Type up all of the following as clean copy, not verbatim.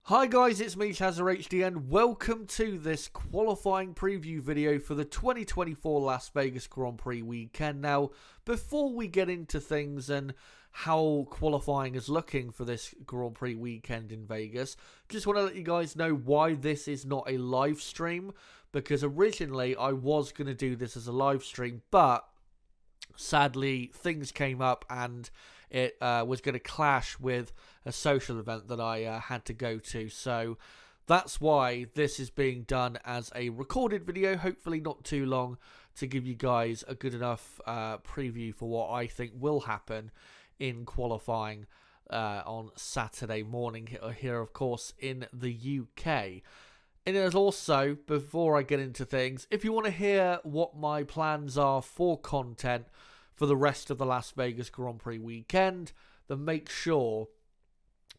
Hi guys, it's me ChazzaHD and welcome to this qualifying preview video for the 2024 Las Vegas Grand Prix weekend. Now, before we get into things and how qualifying is looking for this Grand Prix weekend in Vegas, just want to let you guys know why this is not a live stream, because originally I was going to do this as a live stream, but sadly things came up and it was going to clash with a social event that I had to go to. So that's why this is being done as a recorded video, hopefully not too long, to give you guys a good enough preview for what I think will happen in qualifying on Saturday morning here, of course, in the UK. And there's also, before I get into things, if you want to hear what my plans are for content for the rest of the Las Vegas Grand Prix weekend, then make sure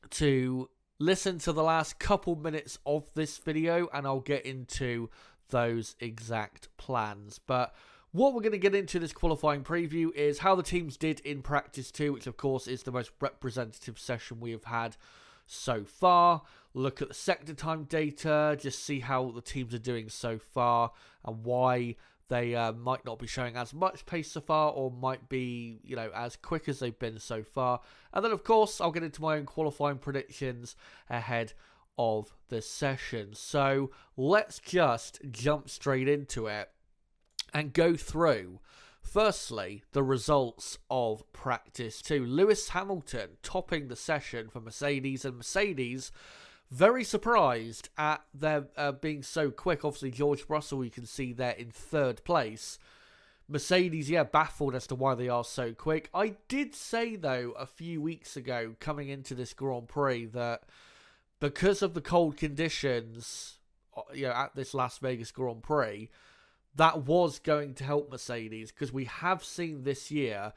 to listen to the last couple minutes of this video and I'll get into those exact plans. But what we're going to get into this qualifying preview is how the teams did in practice 2, which of course is the most representative session we have had so far. Look at the sector time data, just see how the teams are doing so far and why they might not be showing as much pace so far, or might be, as quick as they've been so far. And then, of course, I'll get into my own qualifying predictions ahead of the session. So let's just jump straight into it and go through, firstly, the results of practice 2. Lewis Hamilton topping the session for Mercedes, and Mercedes very surprised at their being so quick. Obviously, George Russell, you can see there in 3rd place. Mercedes, baffled as to why they are so quick. I did say, though, a few weeks ago, coming into this Grand Prix, that because of the cold conditions, at this Las Vegas Grand Prix, that was going to help Mercedes, because we have seen this year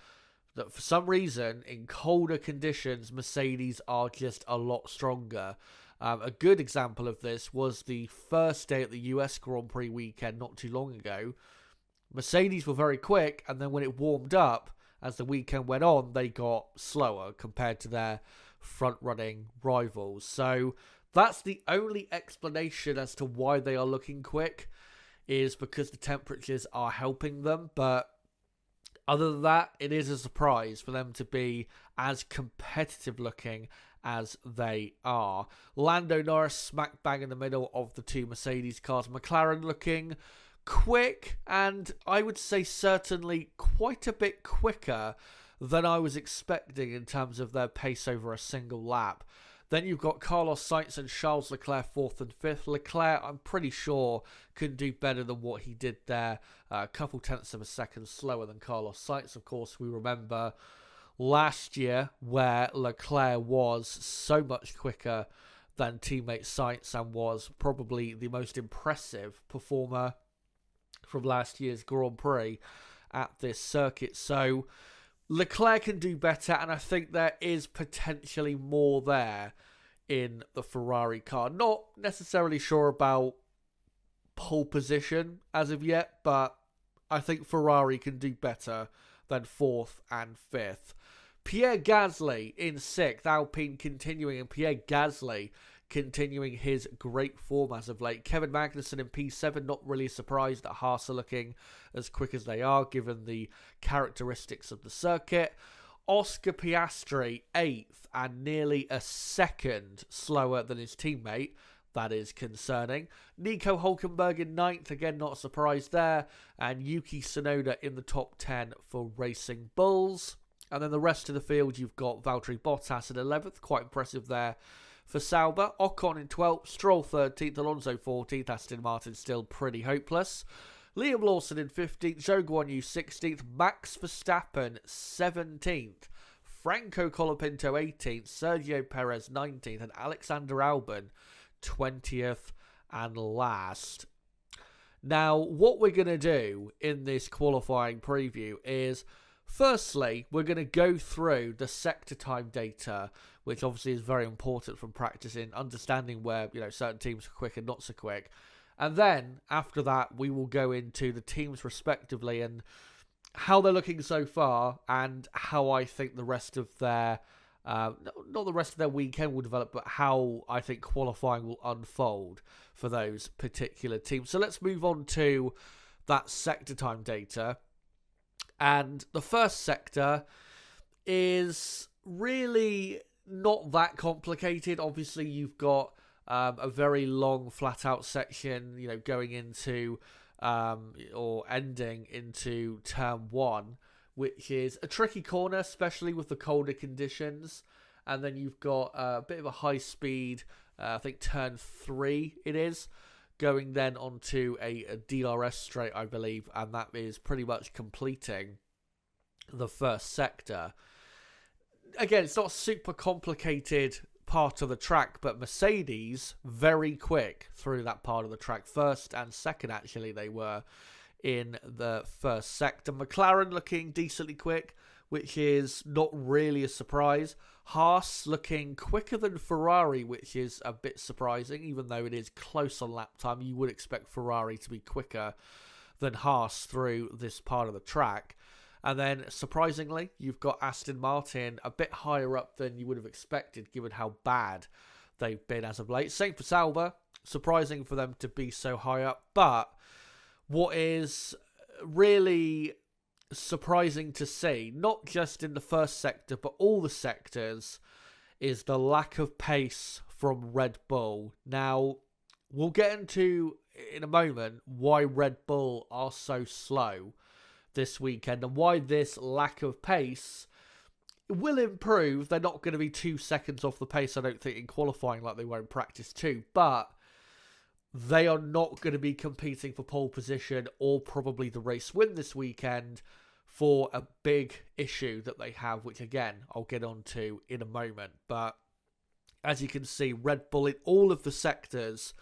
that for some reason, in colder conditions, Mercedes are just a lot stronger. A good example of this was the first day at the US Grand Prix weekend not too long ago. Mercedes were very quick, and then when it warmed up, as the weekend went on, they got slower compared to their front-running rivals. So that's the only explanation as to why they are looking quick, is because the temperatures are helping them. But other than that, it is a surprise for them to be as competitive looking as they are. Lando Norris smack bang in the middle of the 2 Mercedes cars. McLaren looking quick, and I would say certainly quite a bit quicker than I was expecting in terms of their pace over a single lap. Then you've got Carlos Sainz and Charles Leclerc 4th and 5th. Leclerc, I'm pretty sure, can do better than what he did there. A couple tenths of a second slower than Carlos Sainz. Of course, we remember last year where Leclerc was so much quicker than teammate Sainz and was probably the most impressive performer from last year's Grand Prix at this circuit. So Leclerc can do better, and I think there is potentially more there in the Ferrari car. Not necessarily sure about pole position as of yet, but I think Ferrari can do better than 4th and 5th. Pierre Gasly in 6th, Alpine continuing, and Pierre Gasly continuing his great form as of late. Kevin Magnussen in P7, not really surprised that Haas are looking as quick as they are, given the characteristics of the circuit. Oscar Piastri 8th, and nearly a second slower than his teammate. That is concerning. Nico Hülkenberg in 9th, again not surprised there. And Yuki Tsunoda in the top 10 for Racing Bulls. And then the rest of the field, you've got Valtteri Bottas in 11th, quite impressive there for Sauber. Ocon in 12th, Stroll 13th, Alonso 14th, Aston Martin still pretty hopeless. Liam Lawson in 15th, Zhou Guanyu 16th, Max Verstappen 17th, Franco Colapinto 18th, Sergio Perez 19th, and Alexander Albon 20th and last. Now, what we're going to do in this qualifying preview is, firstly, we're going to go through the sector time data, which obviously is very important from practicing, understanding where certain teams are quick and not so quick. And then, after that, we will go into the teams respectively and how they're looking so far and how I think the rest of their not the rest of their weekend will develop, but how I think qualifying will unfold for those particular teams. So let's move on to that sector time data. And the first sector is really not that complicated. Obviously, you've got a very long flat-out section, going into or ending into turn 1, which is a tricky corner, especially with the colder conditions. And then you've got a bit of a high speed, I think turn 3 it is, going then onto a DRS straight, I believe, and that is pretty much completing the first sector. Again, it's not a super complicated part of the track, but Mercedes very quick through that part of the track. First and second, actually, they were in the first sector. McLaren looking decently quick, which is not really a surprise. Haas looking quicker than Ferrari, which is a bit surprising, even though it is close on lap time. You would expect Ferrari to be quicker than Haas through this part of the track. And then, surprisingly, you've got Aston Martin a bit higher up than you would have expected, given how bad they've been as of late. Same for Sauber. Surprising for them to be so high up. But what is really surprising to see, not just in the first sector, but all the sectors, is the lack of pace from Red Bull. Now, we'll get into, in a moment, why Red Bull are so slow this weekend and why this lack of pace will improve. They're not going to be 2 seconds off the pace, I don't think, in qualifying like they were in practice too, but they are not going to be competing for pole position or probably the race win this weekend for a big issue that they have, which again I'll get onto in a moment. But as you can see, Red Bull in all of the sectors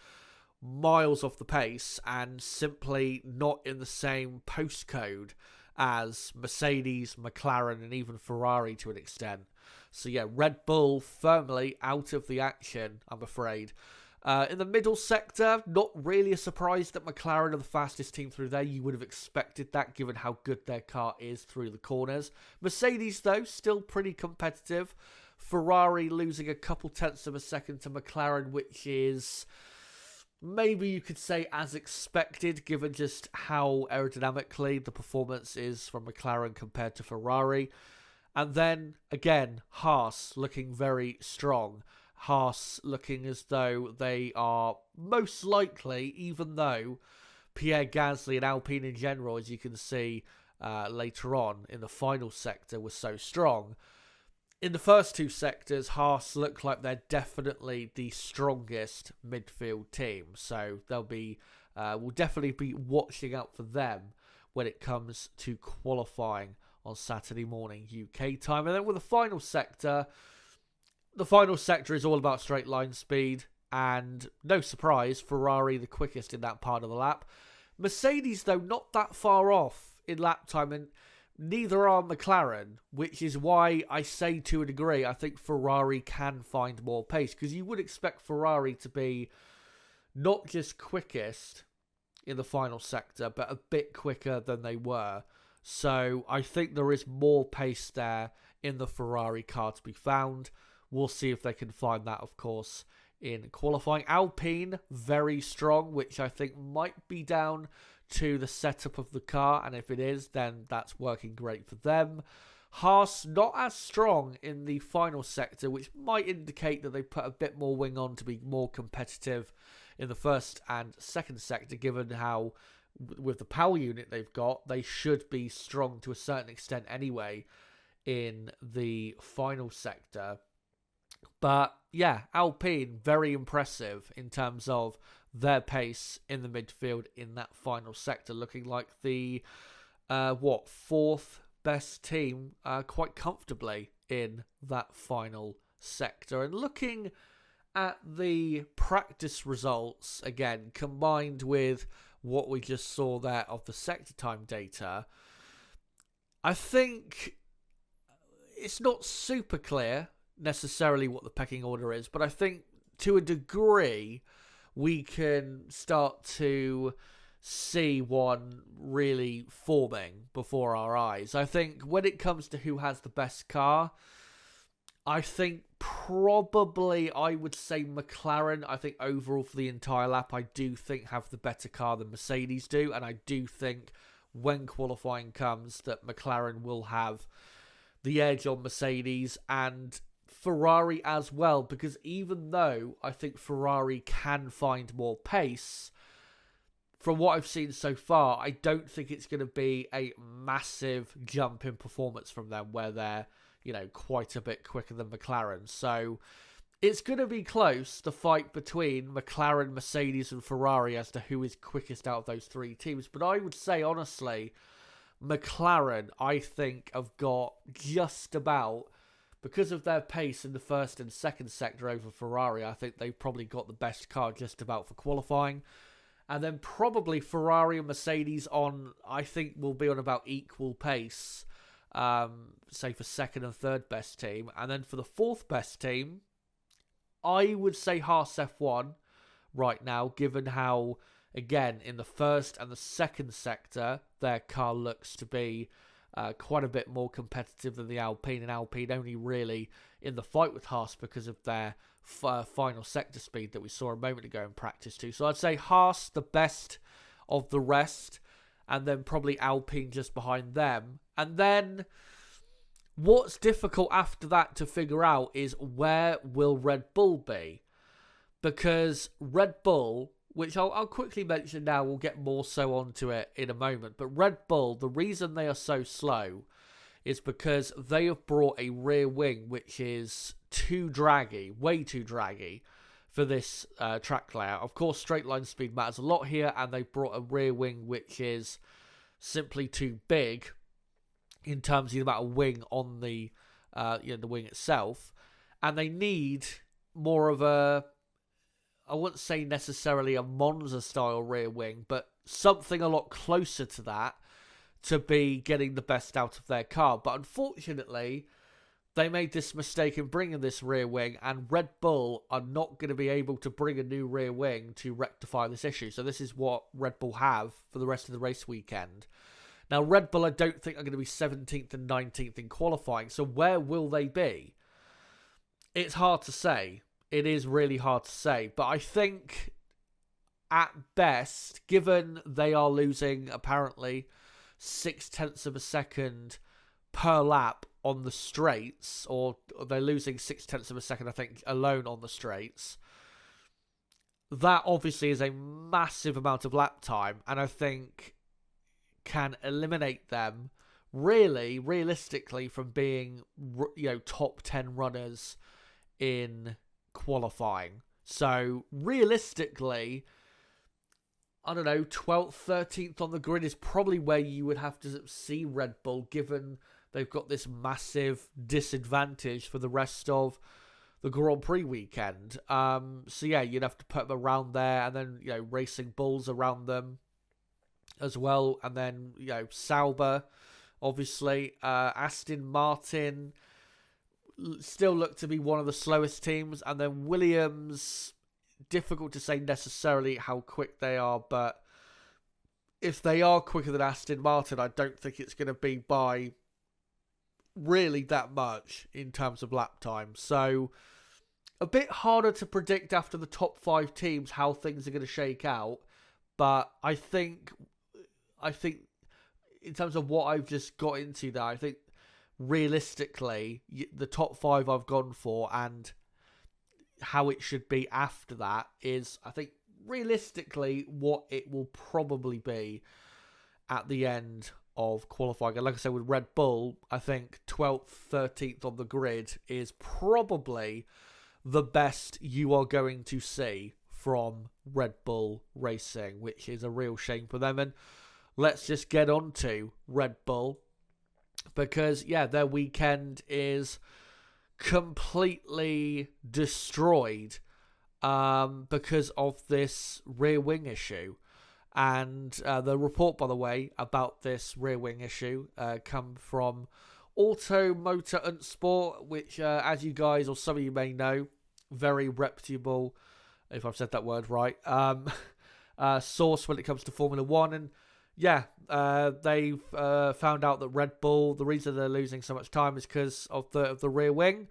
miles off the pace and simply not in the same postcode as Mercedes, McLaren and even Ferrari to an extent. So yeah, Red Bull firmly out of the action, I'm afraid. In the middle sector, not really a surprise that McLaren are the fastest team through there. You would have expected that given how good their car is through the corners. Mercedes, though, still pretty competitive. Ferrari losing a couple tenths of a second to McLaren, which is maybe you could say as expected, given just how aerodynamically the performance is from McLaren compared to Ferrari. And then, again, Haas looking very strong. Haas looking as though they are most likely, even though Pierre Gasly and Alpine in general, as you can see later on in the final sector, was so strong. In the first 2 sectors, Haas look like they're definitely the strongest midfield team. So we'll definitely be watching out for them when it comes to qualifying on Saturday morning UK time. And then with the final sector is all about straight line speed. And no surprise, Ferrari the quickest in that part of the lap. Mercedes, though, not that far off in lap time, and neither are McLaren, which is why I say to a degree I think Ferrari can find more pace, because you would expect Ferrari to be not just quickest in the final sector, but a bit quicker than they were. So I think there is more pace there in the Ferrari car to be found. We'll see if they can find that, of course, in qualifying. Alpine, very strong, which I think might be down to the setup of the car, and if it is, then that's working great for them. Haas not as strong in the final sector, which might indicate that they put a bit more wing on to be more competitive in the first and second sector, given how with the power unit they've got, they should be strong to a certain extent anyway in the final sector. But yeah, Alpine, very impressive in terms of their pace in the midfield in that final sector, looking like the 4th best team quite comfortably in that final sector. And looking at the practice results again, combined with what we just saw there of the sector time data, I think it's not super clear necessarily what the pecking order is, but I think to a degree we can start to see one really forming before our eyes. I think when it comes to who has the best car, I think probably I would say McLaren. I think overall for the entire lap, I do think have the better car than Mercedes do. And I do think when qualifying comes that McLaren will have the edge on Mercedes and Ferrari as well. Because even though I think Ferrari can find more pace, from what I've seen so far, I don't think it's going to be a massive jump in performance from them where they're, quite a bit quicker than McLaren. So it's going to be close, the fight between McLaren, Mercedes and Ferrari as to who is quickest out of those three teams. But I would say, honestly, McLaren, I think, have got just about, because of their pace in the first and second sector over Ferrari, I think they've probably got the best car just about for qualifying. And then probably Ferrari and Mercedes I think, will be on about equal pace, say for second and third best team. And then for the fourth best team, I would say Haas F1 right now, given how, again, in the first and the second sector, their car looks to be quite a bit more competitive than the Alpine. And Alpine only really in the fight with Haas because of their final sector speed that we saw a moment ago in practice too. So I'd say Haas the best of the rest, and then probably Alpine just behind them. And then what's difficult after that to figure out is where will Red Bull be? Because Red Bull, which I'll quickly mention now, we'll get more so onto it in a moment, but Red Bull, the reason they are so slow is because they have brought a rear wing which is too draggy, way too draggy for this track layout. Of course, straight line speed matters a lot here, and they've brought a rear wing which is simply too big in terms of the amount of wing on the the wing itself, and they need more of a, I wouldn't say necessarily a Monza style rear wing, but something a lot closer to that to be getting the best out of their car. But unfortunately, they made this mistake in bringing this rear wing, and Red Bull are not going to be able to bring a new rear wing to rectify this issue. So this is what Red Bull have for the rest of the race weekend. Now, Red Bull, I don't think are going to be 17th and 19th in qualifying. So where will they be? It's hard to say. It is really hard to say. But I think at best, given they are losing apparently 0.6 of a second per lap on the straights, or they're losing 0.6 of a second, I think, alone on the straights. That obviously is a massive amount of lap time, and I think can eliminate them really, realistically, from being, top 10 runners in qualifying. So realistically, I don't know, 12th, 13th on the grid is probably where you would have to see Red Bull, given they've got this massive disadvantage for the rest of the Grand Prix weekend. So yeah, you'd have to put them around there, and then, Racing Bulls around them as well. And then, Sauber, obviously. Aston Martin still look to be one of the slowest teams. And then Williams, difficult to say necessarily how quick they are, but if they are quicker than Aston Martin, I don't think it's going to be by really that much in terms of lap time. So a bit harder to predict after the top 5 teams how things are going to shake out. But I think in terms of what I've just got into there, I think realistically the top 5 I've gone for and how it should be after that is, I think, realistically what it will probably be at the end of qualifying. And like I said, with Red Bull, I think 12th, 13th on the grid is probably the best you are going to see from Red Bull Racing, which is a real shame for them. And let's just get on to Red Bull, because, their weekend is completely destroyed because of this rear wing issue. And the report, by the way, about this rear wing issue come from Auto Motor und Sport, which, as you guys or some of you may know, very reputable, if I've said that word right, source when it comes to Formula One. And they've found out that Red Bull, the reason they're losing so much time is because of the rear wing.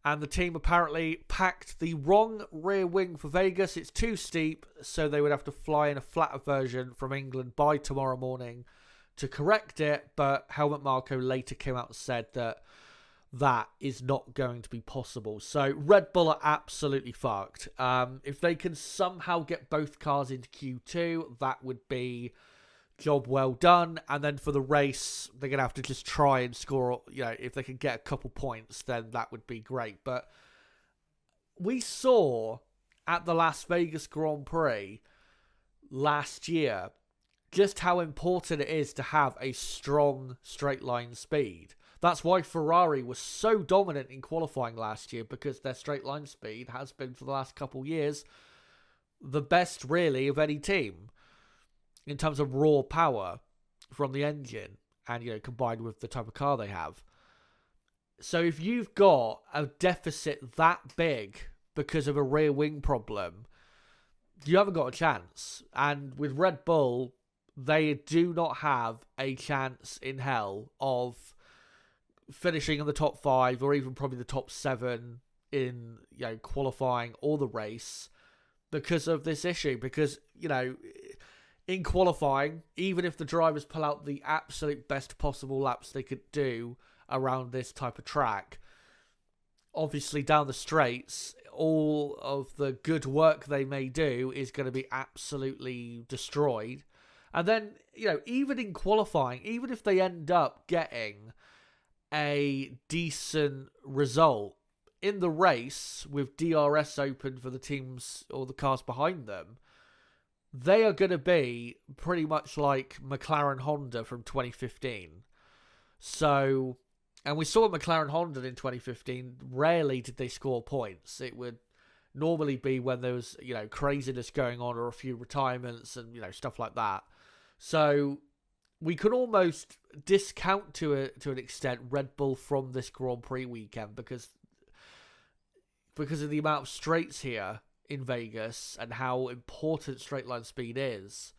And the team apparently packed the wrong rear wing for Vegas. It's too steep, so they would have to fly in a flatter version from England by tomorrow morning to correct it. But Helmut Marko later came out and said that that is not going to be possible. So Red Bull are absolutely fucked. If they can somehow get both cars into Q2, that would be job well done. And then for the race, they're going to have to just try and score, if they can get a couple points, then that would be great. But we saw at the Las Vegas Grand Prix last year just how important it is to have a strong straight line speed. That's why Ferrari was so dominant in qualifying last year, because their straight line speed has been, for the last couple of years, the best really of any team in terms of raw power from the engine and, combined with the type of car they have. So if you've got a deficit that big because of a rear wing problem, you haven't got a chance. And with Red Bull, they do not have a chance in hell of finishing in the top 5 or even probably the top 7 in, qualifying or the race because of this issue. Because, in qualifying, even if the drivers pull out the absolute best possible laps they could do around this type of track, obviously down the straights, all of the good work they may do is going to be absolutely destroyed. And then, even in qualifying, even if they end up getting a decent result in the race with DRS open for the teams or the cars behind them, they are going to be pretty much like McLaren Honda from 2015. So, and we saw McLaren Honda in 2015, rarely did they score points. It would normally be when there was, craziness going on or a few retirements and, stuff like that. So we could almost discount to an extent Red Bull from this Grand Prix weekend because of the amount of straights here in Vegas and how important straight line speed is.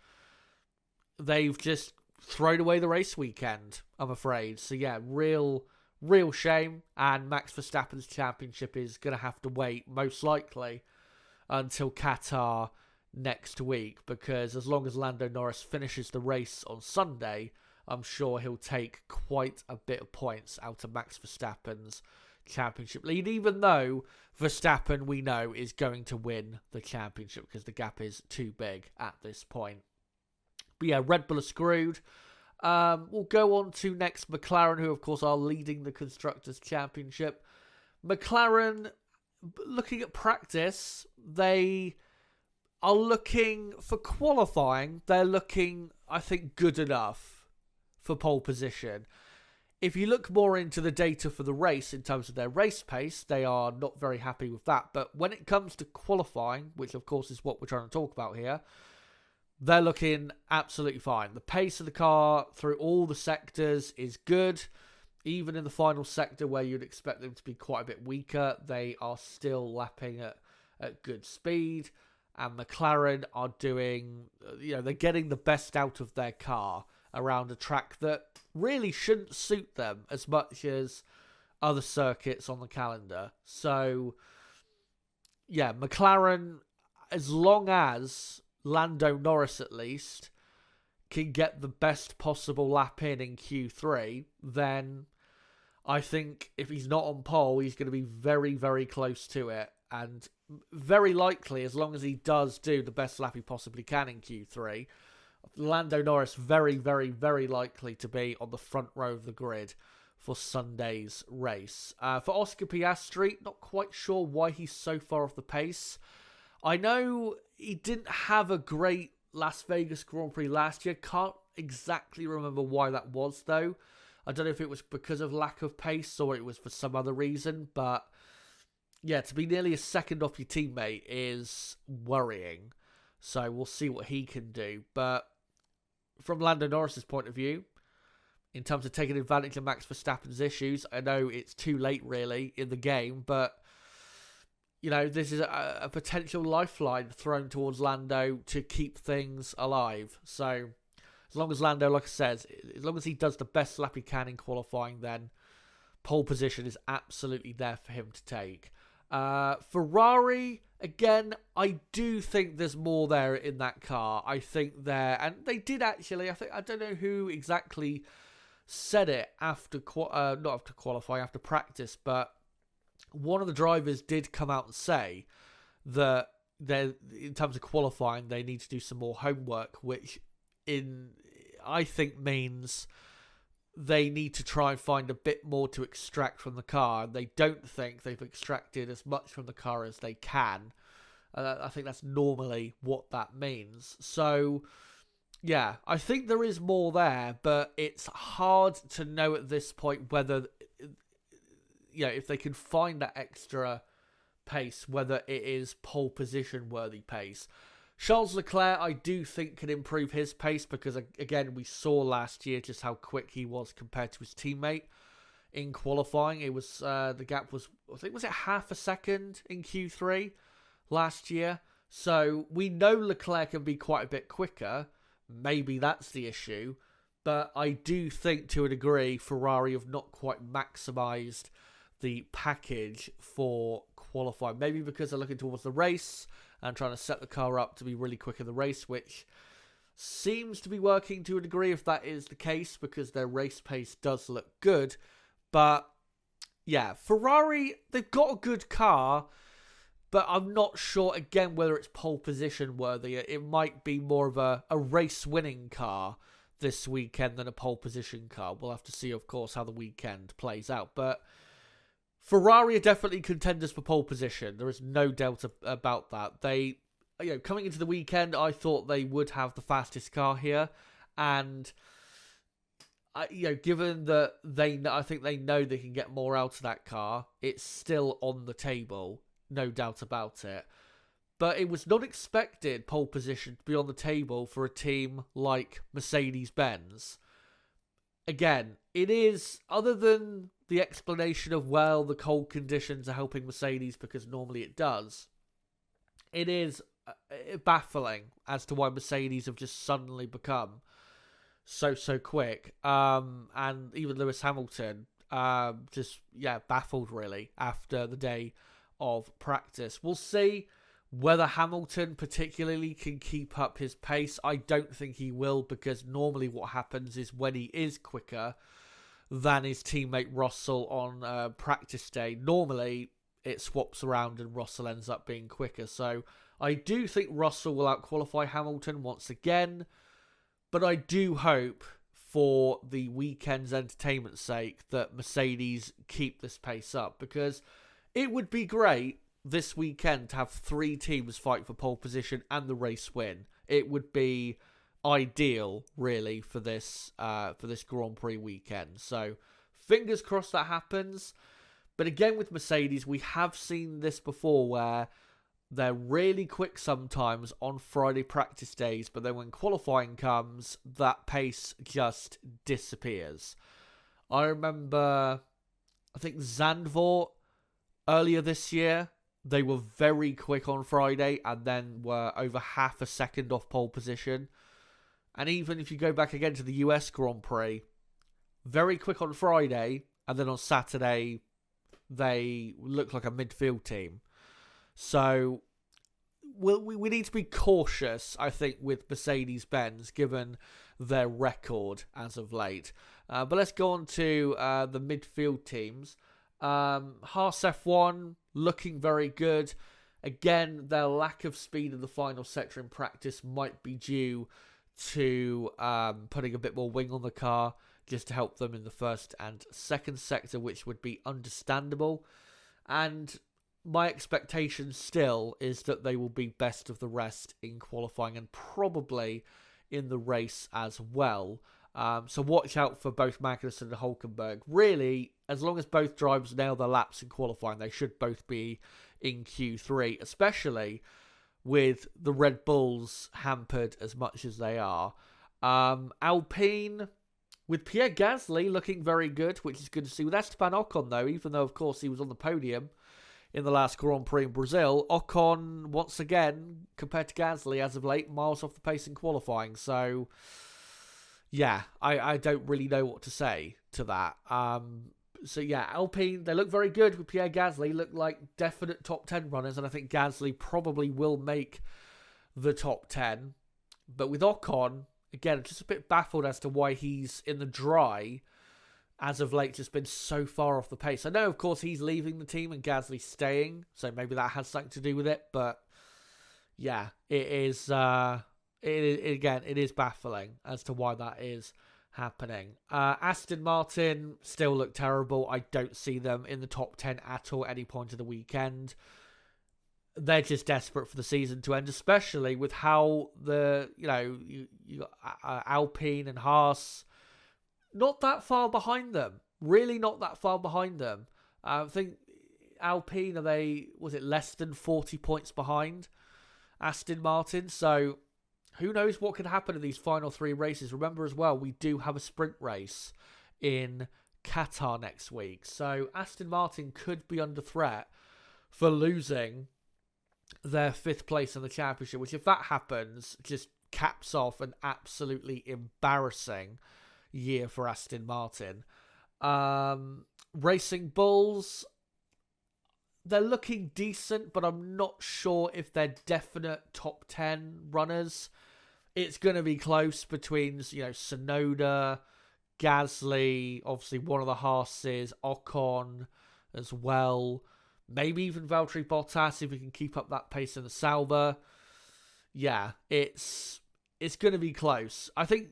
They've just thrown away the race weekend, I'm afraid. So yeah, real shame. And Max Verstappen's championship is going to have to wait, most likely, until Qatar next week, because as long as Lando Norris finishes the race on Sunday, I'm sure he'll take quite a bit of points out of Max Verstappen's championship lead, even though Verstappen, we know, is going to win the championship because the gap is too big at this point. But yeah, Red Bull are screwed. We'll go on to next McLaren, who of course are leading the Constructors' Championship. McLaren, looking at practice, they are looking, for qualifying, they're looking, I think, good enough for pole position. If you look more into the data for the race in terms of their race pace, they are not very happy with that. But when it comes to qualifying, which of course is what we're trying to talk about here, they're looking absolutely fine. The pace of the car through all the sectors is good. Even in the final sector where you'd expect them to be quite a bit weaker, they are still lapping at good speed. And McLaren are doing, they're getting the best out of their car around a track that really shouldn't suit them as much as other circuits on the calendar. So, yeah, McLaren, as long as Lando Norris at least can get the best possible lap in Q3, then I think if he's not on pole, he's going to be very, very close to it. And very likely, as long as he does do the best lap he possibly can in Q3, Lando Norris very, very, very likely to be on the front row of the grid for Sunday's race. For Oscar Piastri, not quite sure why he's so far off the pace. I know he didn't have a great Las Vegas Grand Prix last year. Can't exactly remember why that was, though. I don't know if it was because of lack of pace or it was for some other reason. But, yeah, to be nearly a second off your teammate is worrying. So we'll see what he can do. But from Lando Norris's point of view, in terms of taking advantage of Max Verstappen's issues, I know it's too late, really, in the game. But, this is a potential lifeline thrown towards Lando to keep things alive. So as long as Lando, like I said, as long as he does the best lap he can in qualifying, then pole position is absolutely there for him to take. Ferrari, again, I do think there's more there in that car. I think and they did actually, I don't know who exactly said it after, not after qualifying, after practice, but one of the drivers did come out and say that in terms of qualifying, they need to do some more homework, which I think means they need to try and find a bit more to extract from the car. They don't think they've extracted as much from the car as they can. I think that's normally what that means. So, yeah, I think there is more there, but it's hard to know at this point whether, if they can find that extra pace, whether it is pole position worthy pace. Charles Leclerc, I do think, can improve his pace because, again, we saw last year just how quick he was compared to his teammate in qualifying. It was the gap was, I think, was it half a second in Q3 last year? So we know Leclerc can be quite a bit quicker. Maybe that's the issue. But I do think, to a degree, Ferrari have not quite maximised the package for qualifying. Maybe because they're looking towards the race and trying to set the car up to be really quick in the race, which seems to be working to a degree if that is the case, because their race pace does look good. But, yeah, Ferrari, they've got a good car, but I'm not sure, again, whether it's pole position worthy. It might be more of a race-winning car this weekend than a pole position car. We'll have to see, of course, how the weekend plays out. But Ferrari are definitely contenders for pole position. There is no doubt about that. They, coming into the weekend, I thought they would have the fastest car here, and given that I think they know they can get more out of that car, it's still on the table, no doubt about it. But it was not expected pole position to be on the table for a team like Mercedes-Benz. Again, it is, other than the explanation of, well, the cold conditions are helping Mercedes because normally it does, it is baffling as to why Mercedes have just suddenly become so quick. And even Lewis Hamilton, baffled really after the day of practice. We'll see whether Hamilton particularly can keep up his pace. I don't think he will, because normally what happens is when he is quicker than his teammate Russell on practice day, normally it swaps around and Russell ends up being quicker. So I do think Russell will outqualify Hamilton once again, but I do hope, for the weekend's entertainment's sake, that Mercedes keep this pace up, because it would be great this weekend to have 3 teams fight for pole position and the race win. It would be ideal, really, for this Grand Prix weekend. So fingers crossed that happens. But again, with Mercedes, we have seen this before, where they're really quick sometimes on Friday practice days, but then when qualifying comes, that pace just disappears. I remember, I think Zandvoort earlier this year, they were very quick on Friday and then were over half a second off pole position. And even if you go back again to the US Grand Prix, very quick on Friday, and then on Saturday, they look like a midfield team. So we need to be cautious, I think, with Mercedes-Benz, given their record as of late. But let's go on to the midfield teams. Haas F1 looking very good. Again, their lack of speed in the final sector in practice might be due to putting a bit more wing on the car just to help them in the first and second sector, which would be understandable. And my expectation still is that they will be best of the rest in qualifying and probably in the race as well. So watch out for both Magnussen and Hülkenberg. Really, as long as both drivers nail their laps in qualifying, they should both be in Q3, especially with the Red Bulls hampered as much as they are. Alpine, with Pierre Gasly looking very good, which is good to see. With Esteban Ocon, though, even though, of course, he was on the podium in the last Grand Prix in Brazil, Ocon, once again, compared to Gasly as of late, miles off the pace in qualifying. So, yeah, I don't really know what to say to that. So yeah, Alpine, they look very good with Pierre Gasly, look like definite top 10 runners, and I think Gasly probably will make the top 10. But with Ocon, again, just a bit baffled as to why he's in the dry as of late, just been so far off the pace. I know, of course, he's leaving the team and Gasly's staying, so maybe that has something to do with it, but yeah, it is, it is baffling as to why that is happening. Aston Martin still look terrible. I don't see them in the top 10 at all at any point of the weekend. They're just desperate for the season to end, especially with how you got Alpine and Haas not that far behind them. Really not that far behind them. I think Alpine, was it less than 40 points behind Aston Martin? So who knows what could happen in these final 3 races. Remember as well, we do have a sprint race in Qatar next week. So Aston Martin could be under threat for losing their 5th place in the championship, which if that happens, just caps off an absolutely embarrassing year for Aston Martin. Racing Bulls, they're looking decent, but I'm not sure if they're definite top 10 runners. It's going to be close between, Tsunoda, Gasly, obviously one of the Haases, Ocon as well. Maybe even Valtteri Bottas if we can keep up that pace in the Sauber. Yeah, it's going to be close. I think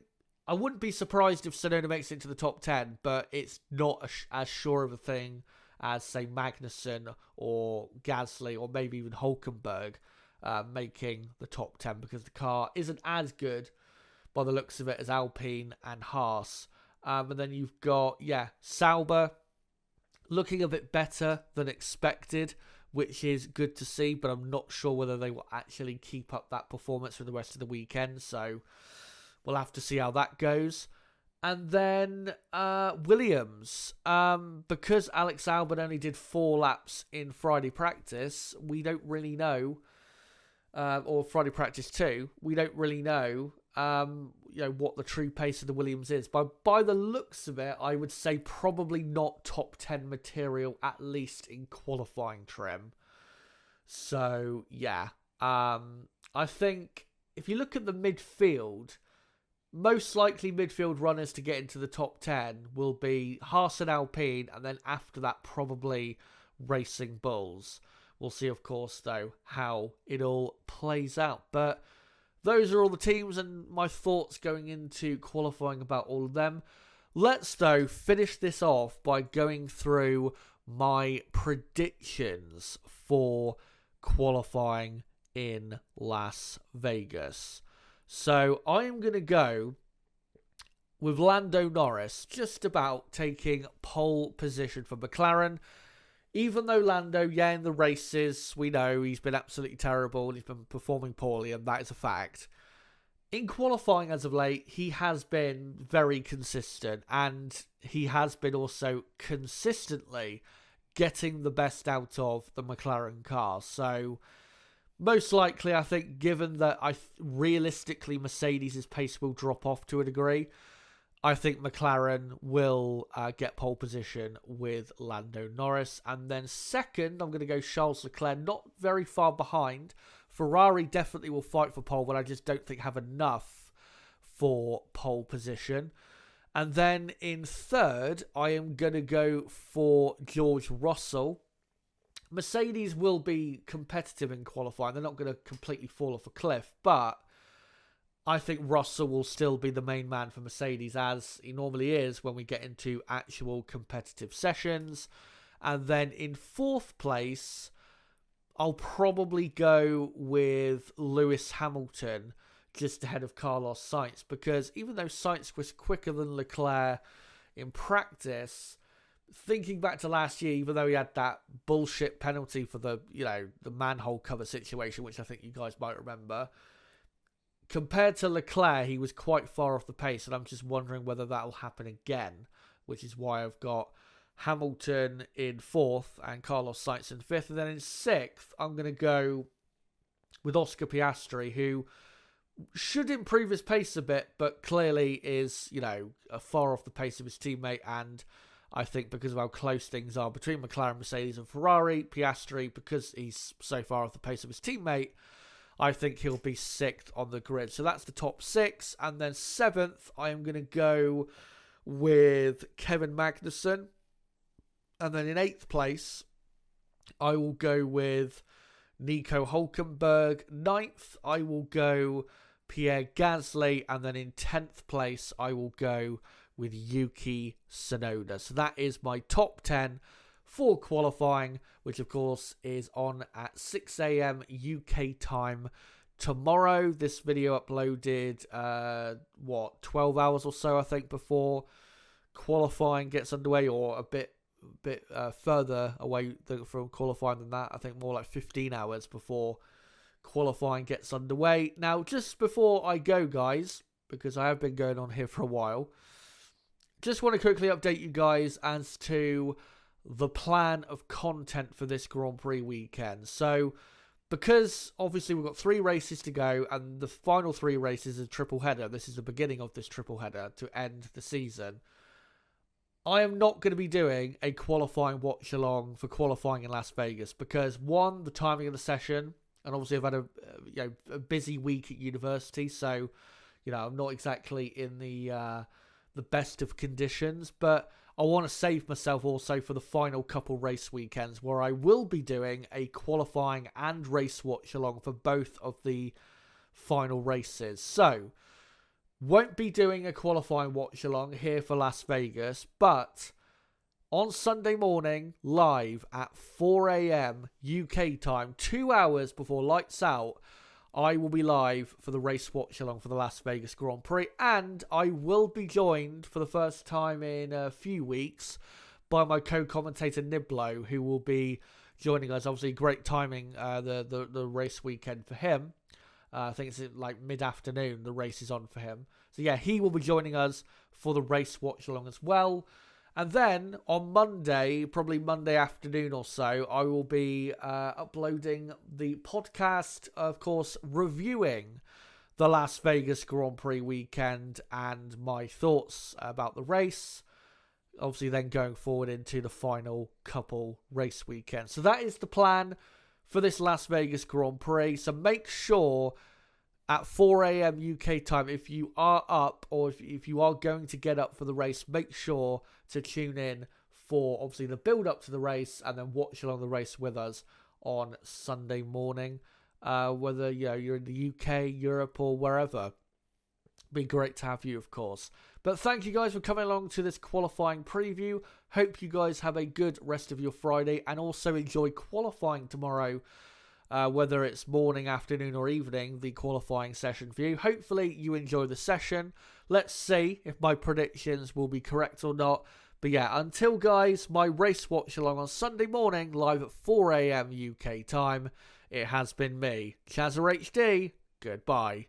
I wouldn't be surprised if Tsunoda makes it into the top 10, but it's not as sure of a thing as, say, Magnussen or Gasly or maybe even Hulkenberg making the top 10, because the car isn't as good by the looks of it as Alpine and Haas. And then you've got, Sauber looking a bit better than expected, which is good to see, but I'm not sure whether they will actually keep up that performance for the rest of the weekend, so we'll have to see how that goes. And then Williams, because Alex Albon only did 4 laps in Friday practice, we don't really know, or Friday practice 2, we don't really know, what the true pace of the Williams is. But by the looks of it, I would say probably not top 10 material, at least in qualifying trim. So, yeah. I think if you look at the midfield, most likely midfield runners to get into the top 10 will be Haas and Alpine, and then after that, probably Racing Bulls. We'll see, of course, though, how it all plays out. But those are all the teams and my thoughts going into qualifying about all of them. Let's, though, finish this off by going through my predictions for qualifying in Las Vegas. So I'm going to go with Lando Norris just about taking pole position for McLaren. Even though Lando, in the races, we know he's been absolutely terrible and he's been performing poorly, and that is a fact. In qualifying as of late, he has been very consistent, and he has been also consistently getting the best out of the McLaren car. So most likely, I think, given that realistically Mercedes' pace will drop off to a degree, I think McLaren will get pole position with Lando Norris. And then second, I'm going to go Charles Leclerc, not very far behind. Ferrari definitely will fight for pole, but I just don't think have enough for pole position. And then in third, I am going to go for George Russell. Mercedes will be competitive in qualifying. They're not going to completely fall off a cliff, but I think Russell will still be the main man for Mercedes, as he normally is when we get into actual competitive sessions. And then in fourth place, I'll probably go with Lewis Hamilton, just ahead of Carlos Sainz, because even though Sainz was quicker than Leclerc in practice, thinking back to last year, even though he had that bullshit penalty for the manhole cover situation, which I think you guys might remember, compared to Leclerc, he was quite far off the pace, and I'm just wondering whether that'll happen again, which is why I've got Hamilton in fourth and Carlos Sainz in fifth. And then in sixth, I'm going to go with Oscar Piastri, who should improve his pace a bit, but clearly is, far off the pace of his teammate. And I think because of how close things are between McLaren, Mercedes and Ferrari, Piastri, because he's so far off the pace of his teammate, I think he'll be 6th on the grid. So that's the top 6. And then 7th, I am going to go with Kevin Magnussen. And then in 8th place, I will go with Nico Hülkenberg. 9th, I will go Pierre Gasly. And then in 10th place, I will go with Yuki Tsunoda. So that is my top 10 for qualifying, which of course is on at 6 a.m. UK time tomorrow. This video uploaded 12 hours or so, I think, before qualifying gets underway, or a bit further away from qualifying than that. I think more like 15 hours before qualifying gets underway. Now, just before I go, guys, because I have been going on here for a while, just want to quickly update you guys as to the plan of content for this Grand Prix weekend. So, because obviously we've got 3 races to go, and the final 3 races is a triple header. This is the beginning of this triple header to end the season. I am not going to be doing a qualifying watch along for qualifying in Las Vegas because, one, the timing of the session, and obviously I've had a busy week at university, so I'm not exactly in the best of conditions, but I want to save myself also for the final couple race weekends where I will be doing a qualifying and race watch along for both of the final races. So, won't be doing a qualifying watch along here for Las Vegas, but on Sunday morning, live at 4 a.m. UK time, 2 hours before lights out, I will be live for the race watch along for the Las Vegas Grand Prix, and I will be joined for the first time in a few weeks by my co-commentator Niblo, who will be joining us. Obviously, great timing, the race weekend for him. I think it's like mid-afternoon the race is on for him. So yeah, he will be joining us for the race watch along as well. And then on Monday, probably Monday afternoon or so, I will be uploading the podcast, of course, reviewing the Las Vegas Grand Prix weekend and my thoughts about the race. Obviously, then going forward into the final couple race weekends. So that is the plan for this Las Vegas Grand Prix. So make sure at 4 a.m. UK time, if you are up or if you are going to get up for the race, make sure to tune in for obviously the build up to the race and then watch along the race with us on Sunday morning. Whether you're in the UK, Europe or wherever. Be great to have you, of course. But thank you guys for coming along to this qualifying preview. Hope you guys have a good rest of your Friday and also enjoy qualifying tomorrow. Whether it's morning, afternoon or evening, the qualifying session for you. Hopefully you enjoy the session. Let's see if my predictions will be correct or not. But yeah, until guys, my race watch along on Sunday morning, live at 4 a.m. UK time. It has been me, Chazza HD. Goodbye.